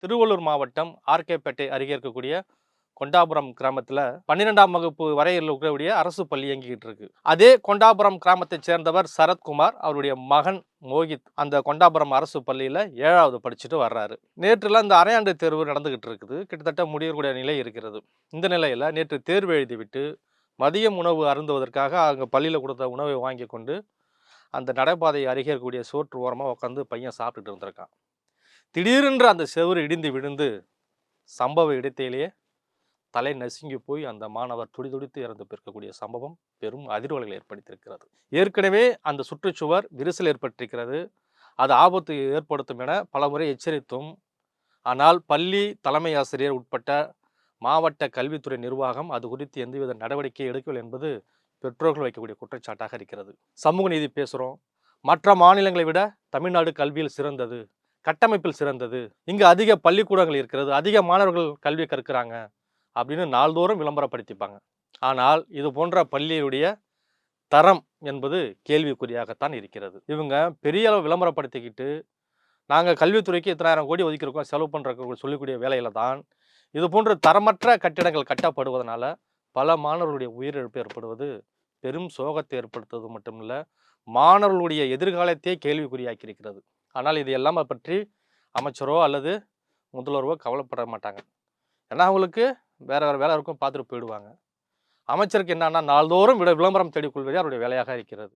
திருவள்ளூர் மாவட்டம் ஆர்கேப்பேட்டை அருகே இருக்கக்கூடிய கொண்டாபுரம் கிராமத்தில் 12ஆம் வகுப்பு வரை இருக்கக்கூடிய அரசு பள்ளி இயங்கிக்கிட்டு இருக்கு. அதே கொண்டாபுரம் கிராமத்தைச் சேர்ந்தவர் சரத்குமார், அவருடைய மகன் மோகித் அந்த கொண்டாபுரம் அரசு பள்ளியில் 7வது படிச்சுட்டு வர்றாரு. நேற்றுலாம் இந்த அரையாண்டு தேர்வு நடந்துகிட்டு இருக்குது. கிட்டத்தட்ட முடியக்கூடிய நிலை இருக்கிறது. இந்த நிலையில் நேற்று தேர்வு எழுதிவிட்டு மதியம் உணவு அருந்துவதற்காக அங்கே பள்ளியில் கொடுத்த உணவை வாங்கி கொண்டு அந்த நடைபாதை அருகே இருக்கக்கூடிய சோற்று ஓரமாக உட்காந்து பையன் சாப்பிட்டுட்டு இருந்திருக்கான். திடீரென்று அந்த செவுறு இடிந்து விழுந்து சம்பவ இடத்திலேயே தலை நசுங்கி போய் அந்த மாணவர் துடிதுடித்து இறந்து பிறக்கக்கூடிய சம்பவம் பெரும் அதிர்வலைகளை ஏற்படுத்தியிருக்கிறது. ஏற்கனவே அந்த சுற்றுச்சுவர் விரிசல் ஏற்பட்டிருக்கிறது. அது ஆபத்து ஏற்படுத்தும் என பலமுறை எச்சரித்தும், ஆனால் பள்ளி தலைமை ஆசிரியர் உட்பட்ட மாவட்ட கல்வித்துறை நிர்வாகம் அது குறித்து எந்தவித நடவடிக்கை எடுக்கவில்லை என்பது பெற்றோர்கள் வைக்கக்கூடிய குற்றச்சாட்டாக இருக்கிறது. சமூக நீதி பேசுகிறோம், மற்ற மாநிலங்களை விட தமிழ்நாடு கல்வியில் சிறந்தது, கட்டமைப்பில் சிறந்தது, இங்கு அதிக பள்ளிக்கூடங்கள் இருக்கிறது, அதிக மாணவர்கள் கல்வி கற்கிறாங்க அப்படின்னு நாள்தோறும் விளம்பரப்படுத்திப்பாங்க. ஆனால் இது போன்ற பள்ளியுடைய தரம் என்பது கேள்விக்குறியாகத்தான் இருக்கிறது. இவங்க பெரிய அளவு விளம்பரப்படுத்திக்கிட்டு நாங்கள் கல்வித்துறைக்கு இத்தனாயிரம் கோடி ஒதுக்கியிருக்கோம், செலவு பண்ணுற சொல்லக்கூடிய வேலையில தான் இது போன்ற தரமற்ற கட்டிடங்கள் கட்டப்படுவதனால பல மாணவர்களுடைய உயிரிழப்பு ஏற்படுவது பெரும் சோகத்தை ஏற்படுத்துவது மட்டுமில்ல, மாணவர்களுடைய எதிர்காலத்தையே கேள்விக்குறியாக்கி இருக்கிறது. ஆனால் இது எல்லாமே பற்றி அமைச்சரோ அல்லது முதல்வரோ கவலைப்பட மாட்டாங்க. ஏன்னா அவங்களுக்கு வேற வேலை இருக்கும், பார்த்துட்டு போயிடுவாங்க. அமைச்சருக்கு என்னன்னா நாள்தோறும் விளம்பரம் தேடிக்கொள்வதே அவருடைய வேலையாக இருக்கிறது.